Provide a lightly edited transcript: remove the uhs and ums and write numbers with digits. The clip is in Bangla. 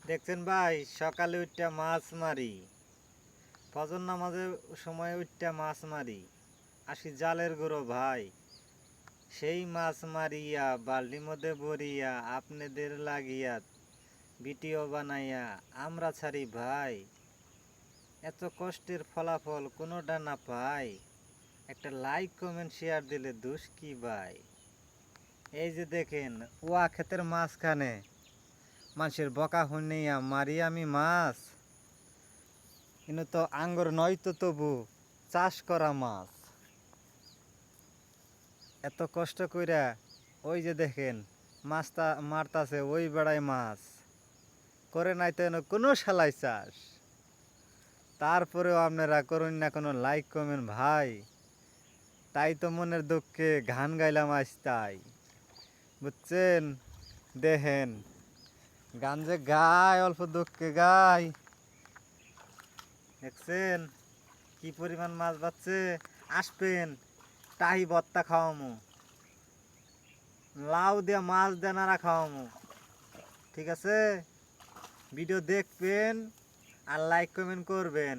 দেখছেন ভাই, সকালে উঠটা মাছ মারি, ফজর নামাজের সময় উঠটা মাছ মারি, আসি জালের গুঁড়ো ভাই। সেই মাছ মারিয়া বালতির মধ্যে ভরিয়া আপনাদের লাগিয়া ভিডিও বানাইয়া আমরা ছাড়ি ভাই। এত কষ্টের ফলাফল কোনোটা না পাই, একটা লাইক কমেন্ট শেয়ার দিলে দোষ কি ভাই। এই যে দেখেন, ওয়া ক্ষেতের মাঝখানে মানুষের বকা শুনিয়া মারি আমি মাছ, কিন্তু তো আঙ্গুর নয় তো তবু চাষ করা মাছ। এত কষ্ট কইরা ওই যে দেখেন মাছটা মারতাছে, ওই বেড়ায় মাছ করে নাই তো কোনো শালাই চাষ। তারপরেও আপনারা করুন না কোনো লাইক কমেন্ট ভাই, তাই তো মনের দুঃখে গান গাইলাম আজ তাই, বুঝছেন। দেখেন গান যে গায় অল্প দুঃখে গাই, দেখছেন কি পরিমাণ মাছ বাচ্ছে। আসবেন টাহি ভর্তা খাওয়ামু, লাউ দিয়ে মাছ দিয়ে নাড়া খাওয়ামু, ঠিক আছে। ভিডিও দেখবেন আর লাইক কমেন্ট করবেন।